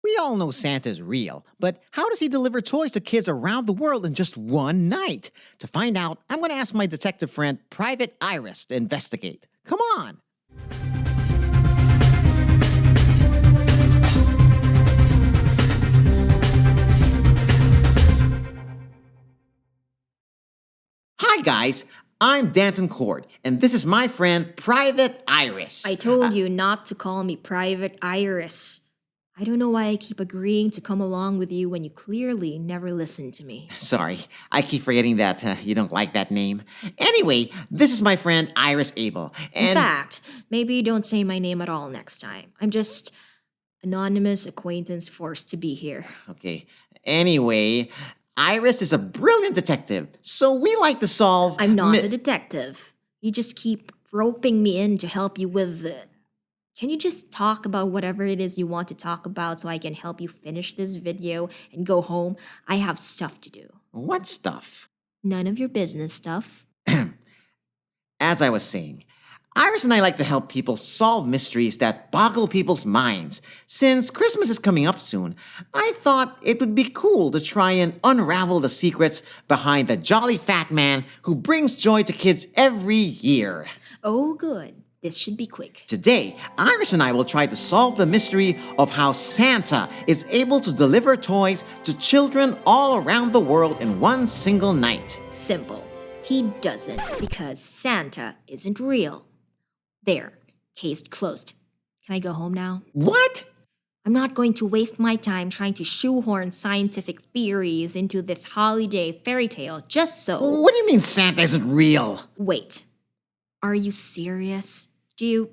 We all know Santa's real, but how does he deliver toys to kids around the world in just one night? To find out, I'm going to ask my detective friend, Private Iris, to investigate. Come on! Hi, guys. I'm Danton Cord, and this is my friend, Private Iris. I told you not to call me Private Iris. I don't know why I keep agreeing to come along with you when you clearly never listen to me. Sorry, I keep forgetting that you don't like that name. Anyway, this is my friend Iris Abel, and... In fact, maybe don't say my name at all next time. I'm just anonymous acquaintance forced to be here. Okay, anyway, Iris is a brilliant detective, so we like to solve... I'm not a detective. You just keep roping me in to help you with it. Can you just talk about whatever it is you want to talk about so I can help you finish this video and go home? I have stuff to do. What stuff? None of your business stuff. As I was saying, Iris and I like to help people solve mysteries that boggle people's minds. Since Christmas is coming up soon, I thought it would be cool to try and unravel the secrets behind the jolly fat man who brings joy to kids every year. Oh, good. This should be quick. Today, Iris and I will try to solve the mystery of how Santa is able to deliver toys to children all around the world in one single night. Simple. He doesn't because Santa isn't real. There. Case closed. Can I go home now? What? I'm not going to waste my time trying to shoehorn scientific theories into this holiday fairy tale just so... What do you mean Santa isn't real? Wait. Are you serious? Do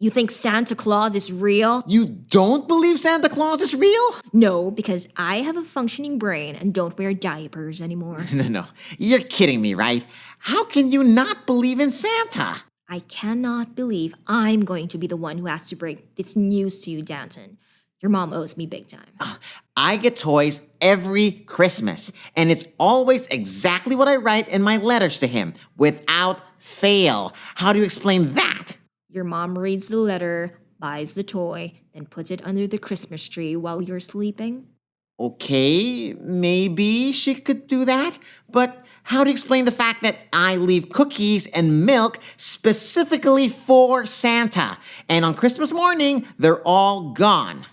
you think Santa Claus is real? You don't believe Santa Claus is real? No, because I have a functioning brain and don't wear diapers anymore. No. You're kidding me, right? How can you not believe in Santa? I cannot believe I'm going to be the one who has to break this news to you, Danton. Your mom owes me big time. I get toys every Christmas, and it's always exactly what I write in my letters to him, without fail. How do you explain that? Your mom reads the letter, buys the toy, then puts it under the Christmas tree while you're sleeping? Okay, maybe she could do that, but how do you explain the fact that I leave cookies and milk specifically for Santa, and on Christmas morning, they're all gone?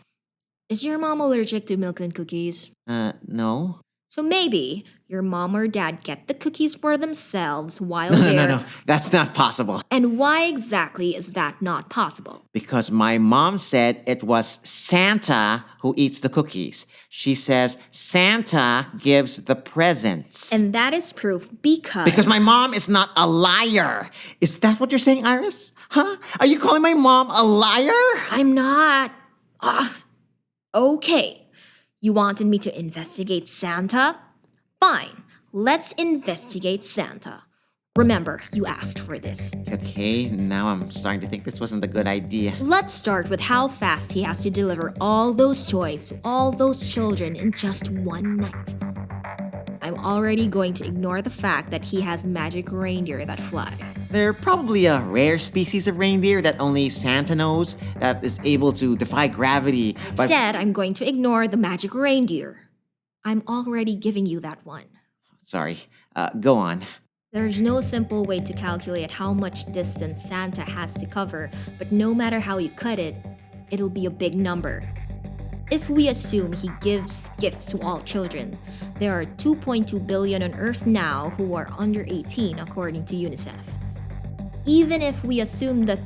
Is your mom allergic to milk and cookies? No. So maybe your mom or dad get the cookies for themselves while they're... No. That's not possible. And why exactly is that not possible? Because my mom said it was Santa who eats the cookies. She says Santa gives the presents. And that is proof because... Because my mom is not a liar. Is that what you're saying, Iris? Huh? Are you calling my mom a liar? I'm not... Okay. You wanted me to investigate Santa? Fine, let's investigate Santa. Remember, you asked for this. Okay, now I'm starting to think this wasn't a good idea. Let's start with how fast he has to deliver all those toys to all those children in just one night. I'm already going to ignore the fact that he has magic reindeer that fly. They're probably a rare species of reindeer that only Santa knows, that is able to defy gravity. Said I'm going to ignore the magic reindeer. I'm already giving you that one. Sorry, go on. There's no simple way to calculate how much distance Santa has to cover, but no matter how you cut it, it'll be a big number. If we assume he gives gifts to all children, there are 2.2 billion on Earth now who are under 18 according to UNICEF. Even if we assume that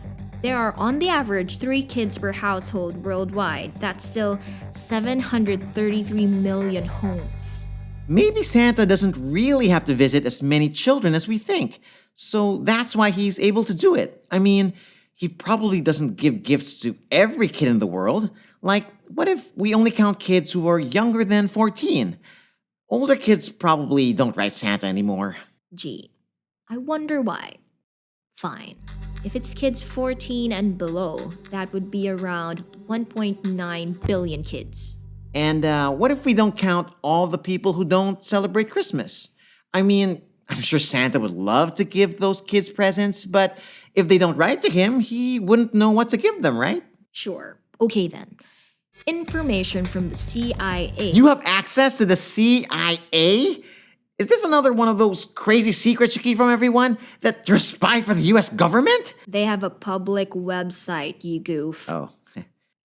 there are on the average 3 kids per household worldwide, that's still 733 million homes. Maybe Santa doesn't really have to visit as many children as we think, so that's why he's able to do it. I mean, he probably doesn't give gifts to every kid in the world. Like, what if we only count kids who are younger than 14? Older kids probably don't write Santa anymore. Gee, I wonder why. Fine. If it's kids 14 and below, that would be around 1.9 billion kids. And what if we don't count all the people who don't celebrate Christmas? I mean, I'm sure Santa would love to give those kids presents, but if they don't write to him, he wouldn't know what to give them, right? Sure. Okay then. Information from the CIA. You have access to the CIA? Is this another one of those crazy secrets you keep from everyone? That you're a spy for the US government? They have a public website, you goof. Oh.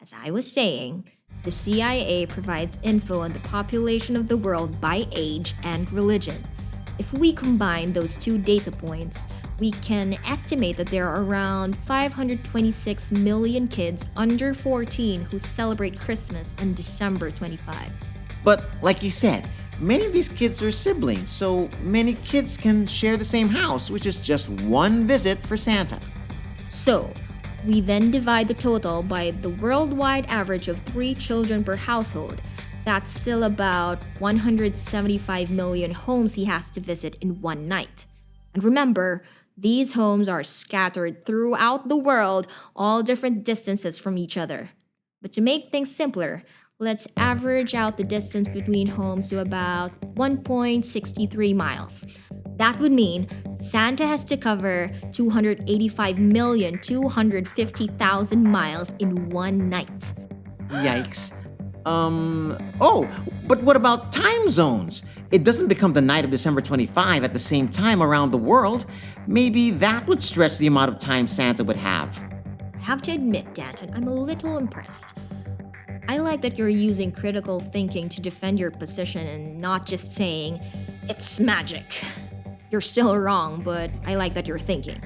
As I was saying, the CIA provides info on the population of the world by age and religion. If we combine those two data points, we can estimate that there are around 526 million kids under 14 who celebrate Christmas on December 25. But like you said, many of these kids are siblings, so many kids can share the same house, which is just one visit for Santa. So, we then divide the total by the worldwide average of 3 children per household. That's still about 175 million homes he has to visit in one night. And remember, these homes are scattered throughout the world, all different distances from each other. But to make things simpler, let's average out the distance between homes to about 1.63 miles. That would mean Santa has to cover 285,250,000 miles in one night. Yikes. But what about time zones? It doesn't become the night of December 25 at the same time around the world. Maybe that would stretch the amount of time Santa would have. I have to admit, Danton, I'm a little impressed. I like that you're using critical thinking to defend your position and not just saying, it's magic. You're still wrong, but I like that you're thinking.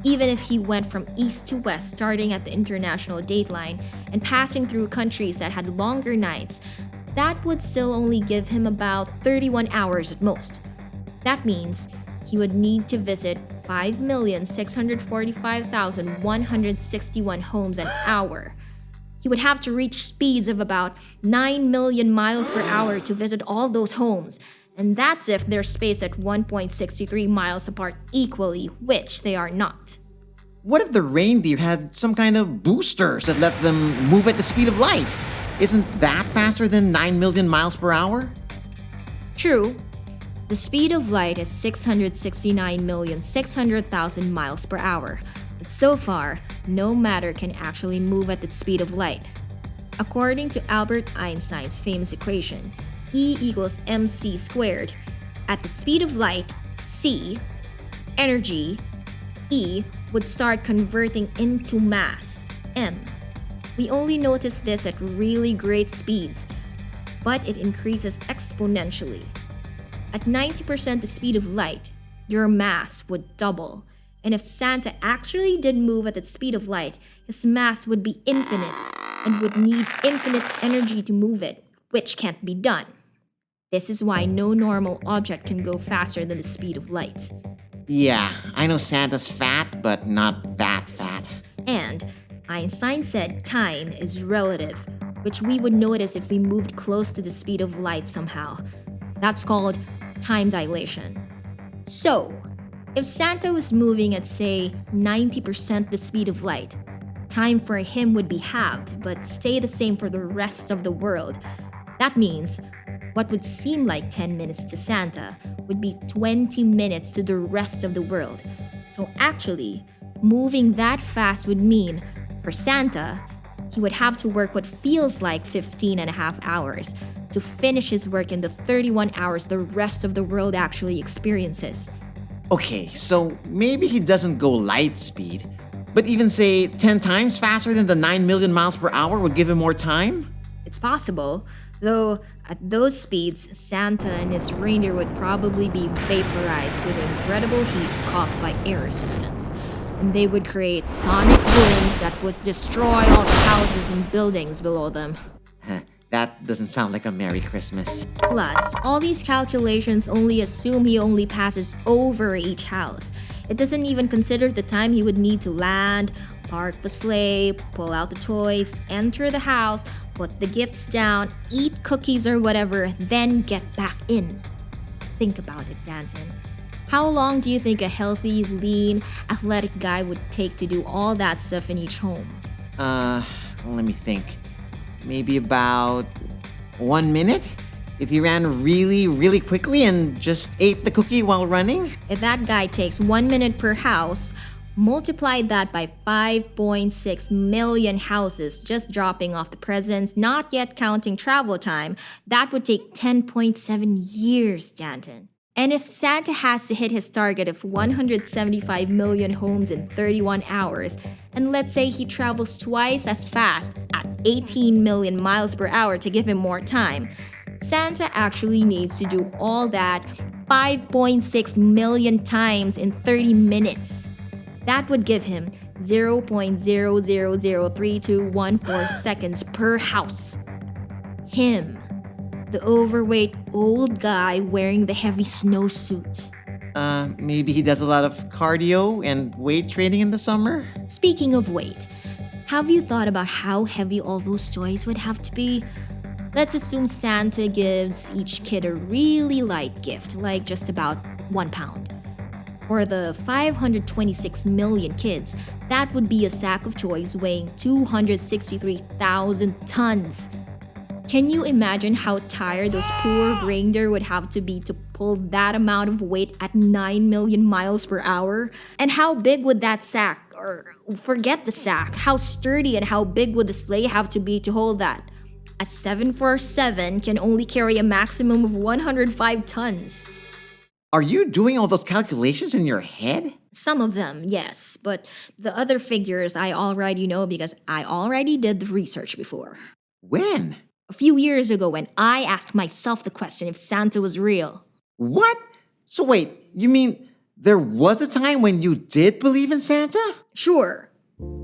Even if he went from east to west, starting at the international dateline and passing through countries that had longer nights, that would still only give him about 31 hours at most. That means he would need to visit 5,645,161 homes an hour. He would have to reach speeds of about 9 million miles per hour to visit all those homes. And that's if they're spaced at 1.63 miles apart equally, which they are not. What if the reindeer had some kind of boosters that let them move at the speed of light? Isn't that faster than 9 million miles per hour? True. The speed of light is 669,600,000 miles per hour. But so far, no matter can actually move at the speed of light. According to Albert Einstein's famous equation, E equals mc squared. At the speed of light, C, energy, E, would start converting into mass, m. We only notice this at really great speeds, but it increases exponentially. At 90% the speed of light, your mass would double. And if Santa actually did move at the speed of light, his mass would be infinite and would need infinite energy to move it, which can't be done. This is why no normal object can go faster than the speed of light. Yeah, I know Santa's fat, but not that fat. And Einstein said time is relative, which we would notice if we moved close to the speed of light somehow. That's called time dilation. So, if Santa was moving at, say, 90% the speed of light, time for him would be halved, but stay the same for the rest of the world. That means what would seem like 10 minutes to Santa would be 20 minutes to the rest of the world. So actually, moving that fast would mean, for Santa, he would have to work what feels like 15 and a half hours to finish his work in the 31 hours the rest of the world actually experiences. Okay, so maybe he doesn't go light speed, but even say 10 times faster than the 9 million miles per hour would give him more time? It's possible, though at those speeds, Santa and his reindeer would probably be vaporized with incredible heat caused by air resistance. And they would create sonic booms that would destroy all the houses and buildings below them. That doesn't sound like a Merry Christmas. Plus, all these calculations only assume he only passes over each house. It doesn't even consider the time he would need to land, park the sleigh, pull out the toys, enter the house, put the gifts down, eat cookies or whatever, then get back in. Think about it, Danton. How long do you think a healthy, lean, athletic guy would take to do all that stuff in each home? Let me think. Maybe about 1 minute? If he ran really, really quickly and just ate the cookie while running? If that guy takes 1 minute per house, Multiply that by 5.6 million houses just dropping off the presents, not yet counting travel time. That would take 10.7 years, Danton. And if Santa has to hit his target of 175 million homes in 31 hours, and let's say he travels twice as fast at 18 million miles per hour to give him more time, Santa actually needs to do all that 5.6 million times in 30 minutes. That would give him 0.000314 seconds per house. Him, the overweight old guy wearing the heavy snowsuit. Maybe he does a lot of cardio and weight training in the summer? Speaking of weight, have you thought about how heavy all those toys would have to be? Let's assume Santa gives each kid a really light gift, like just about 1 pound. For the 526 million kids, that would be a sack of toys weighing 263,000 tons. Can you imagine how tired those poor reindeer would have to be to pull that amount of weight at 9 million miles per hour? And how big would that sack, or forget the sack, how sturdy and how big would the sleigh have to be to hold that? A 747 can only carry a maximum of 105 tons. Are you doing all those calculations in your head? Some of them, yes, but the other figures I already know because I already did the research before. When? A few years ago when I asked myself the question if Santa was real. What? So wait, you mean there was a time when you did believe in Santa? Sure,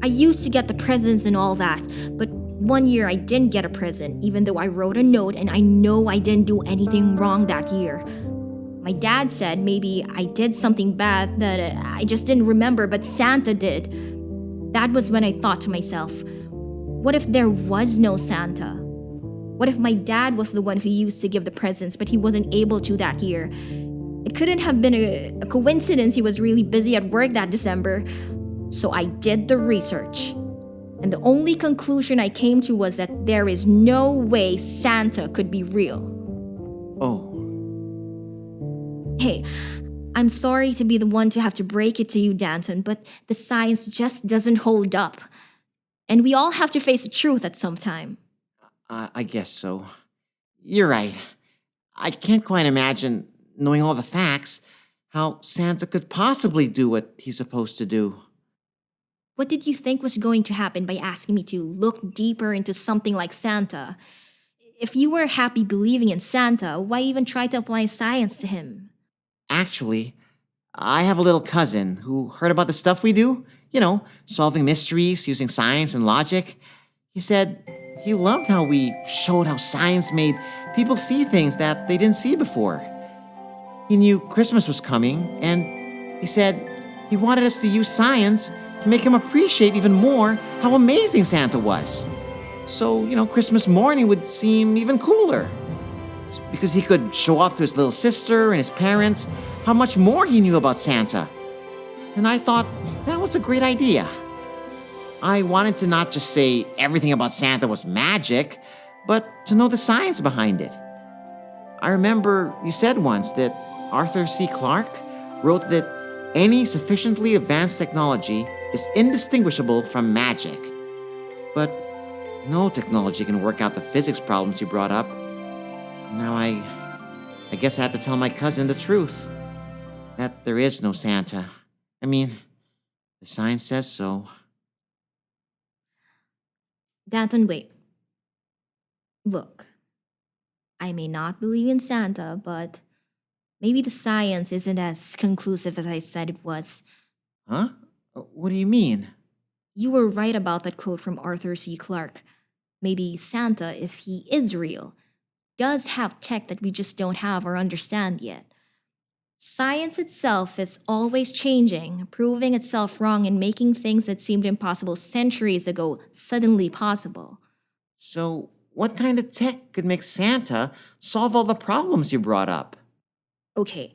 I used to get the presents and all that, but one year I didn't get a present, even though I wrote a note and I know I didn't do anything wrong that year. My dad said maybe I did something bad that I just didn't remember, but Santa did. That was when I thought to myself, what if there was no Santa? What if my dad was the one who used to give the presents, but he wasn't able to that year? It couldn't have been a coincidence he was really busy at work that December. So I did the research. And the only conclusion I came to was that there is no way Santa could be real. Oh. Hey, I'm sorry to be the one to have to break it to you, Danton, but the science just doesn't hold up. And we all have to face the truth at some time. I guess so. You're right. I can't quite imagine, knowing all the facts, how Santa could possibly do what he's supposed to do. What did you think was going to happen by asking me to look deeper into something like Santa? If you were happy believing in Santa, why even try to apply science to him? Actually, I have a little cousin who heard about the stuff we do. Solving mysteries using science and logic. He said he loved how we showed how science made people see things that they didn't see before. He knew Christmas was coming, and he said he wanted us to use science to make him appreciate even more how amazing Santa was. So, Christmas morning would seem even cooler. Because he could show off to his little sister and his parents how much more he knew about Santa. And I thought that was a great idea. I wanted to not just say everything about Santa was magic, but to know the science behind it. I remember you said once that Arthur C. Clarke wrote that any sufficiently advanced technology is indistinguishable from magic. But no technology can work out the physics problems you brought up. Now I guess I have to tell my cousin the truth. That there is no Santa. I mean, the science says so. Danton, wait. Look, I may not believe in Santa, but maybe the science isn't as conclusive as I said it was. Huh? What do you mean? You were right about that quote from Arthur C. Clarke. Maybe Santa, if he is real, does have tech that we just don't have or understand yet. Science itself is always changing, proving itself wrong and making things that seemed impossible centuries ago suddenly possible. So, what kind of tech could make Santa solve all the problems you brought up? Okay,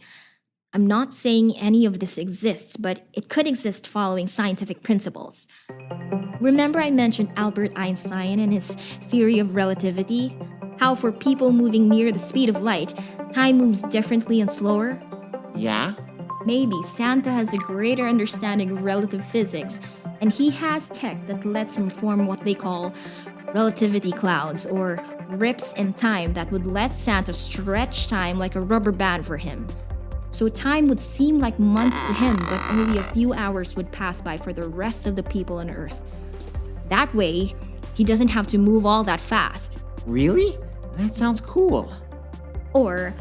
I'm not saying any of this exists, but it could exist following scientific principles. Remember I mentioned Albert Einstein and his theory of relativity? How for people moving near the speed of light, time moves differently and slower? Yeah? Maybe Santa has a greater understanding of relative physics, and he has tech that lets him form what they call relativity clouds, or rips in time that would let Santa stretch time like a rubber band for him. So time would seem like months to him, but only a few hours would pass by for the rest of the people on Earth. That way, he doesn't have to move all that fast. Really? That sounds cool. Or,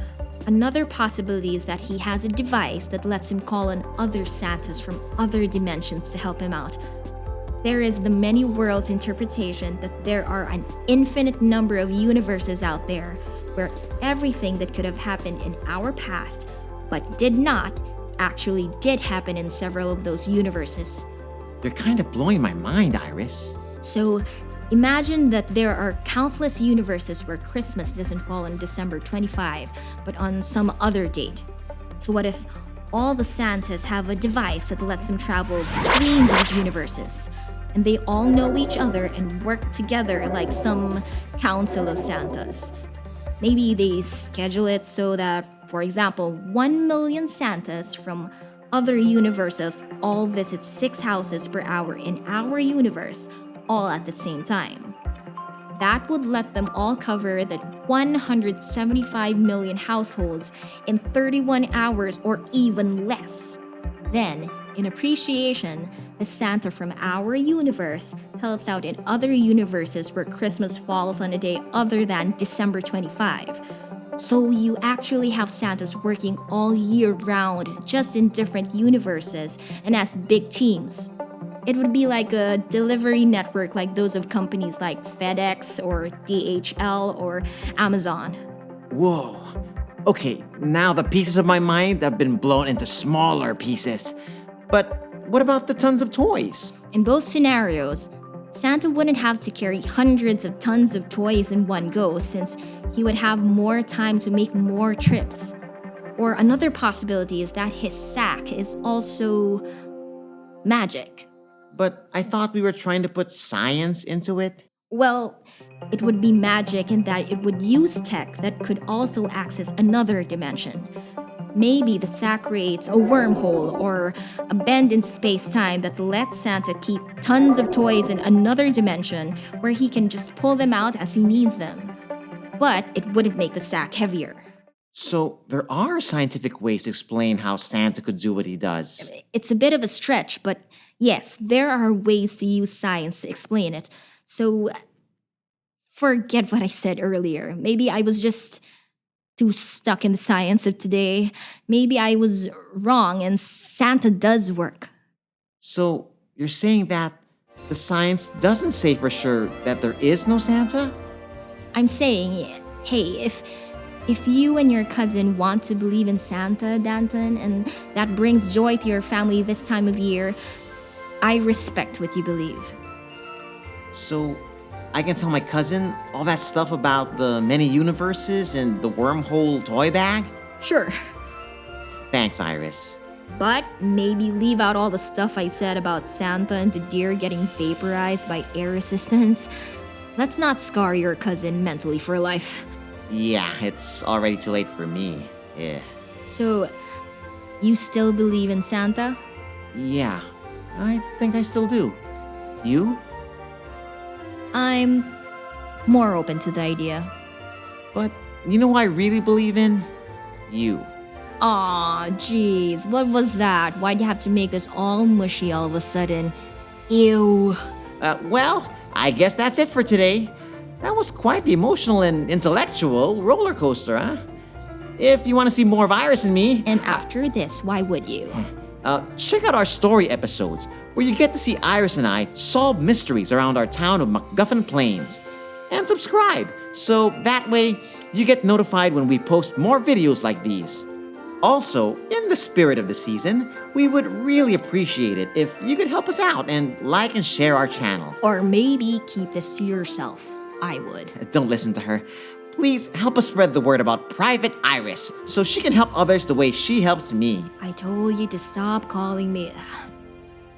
another possibility is that he has a device that lets him call on other Santas from other dimensions to help him out. There is the many worlds interpretation that there are an infinite number of universes out there where everything that could have happened in our past but did not actually did happen in several of those universes. You're kind of blowing my mind, Iris. So imagine that there are countless universes where Christmas doesn't fall on December 25, but on some other date. So what if all the Santas have a device that lets them travel between these universes? And they all know each other and work together like some council of Santas. Maybe they schedule it so that, for example, 1 million Santas from other universes all visit 6 houses per hour in our universe, all at the same time. That would let them all cover the 175 million households in 31 hours or even less. Then, in appreciation, the Santa from our universe helps out in other universes where Christmas falls on a day other than December 25. So you actually have Santas working all year round, just in different universes and as big teams. It would be like a delivery network like those of companies like FedEx or DHL or Amazon. Whoa. Okay, now the pieces of my mind have been blown into smaller pieces. But what about the tons of toys? In both scenarios, Santa wouldn't have to carry hundreds of tons of toys in one go since he would have more time to make more trips. Or another possibility is that his sack is also magic. But I thought we were trying to put science into it. Well, it would be magic in that it would use tech that could also access another dimension. Maybe the sack creates a wormhole or a bend in space-time that lets Santa keep tons of toys in another dimension where he can just pull them out as he needs them. But it wouldn't make the sack heavier. So there are scientific ways to explain how Santa could do what he does. It's a bit of a stretch, but yes, there are ways to use science to explain it. So forget what I said earlier. Maybe I was just too stuck in the science of today. Maybe I was wrong and Santa does work. So you're saying that the science doesn't say for sure that there is no Santa? I'm saying, hey, if you and your cousin want to believe in Santa, Danton, and that brings joy to your family this time of year, I respect what you believe. So I can tell my cousin all that stuff about the many universes and the wormhole toy bag? Sure. Thanks, Iris. But maybe leave out all the stuff I said about Santa and the deer getting vaporized by air resistance. Let's not scar your cousin mentally for life. Yeah, it's already too late for me. Yeah. So, you still believe in Santa? Yeah, I think I still do. You? I'm more open to the idea. But you know who I really believe in? You. Aw, jeez, what was that? Why'd you have to make this all mushy all of a sudden? Ew. Well, I guess that's it for today. That was quite the emotional and intellectual roller coaster, huh? If you want to see more of Iris and me... And after this, why would you? Check out our story episodes, where you get to see Iris and I solve mysteries around our town of MacGuffin Plains. And subscribe, so that way you get notified when we post more videos like these. Also, in the spirit of the season, we would really appreciate it if you could help us out and like and share our channel. Or maybe keep this to yourself. I would. Don't listen to her. Please help us spread the word about Private Iris so she can help others the way she helps me. I told you to stop calling me.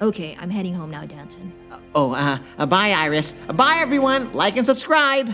Okay, I'm heading home now, Danton. Bye, Iris. Bye, everyone. Like and subscribe.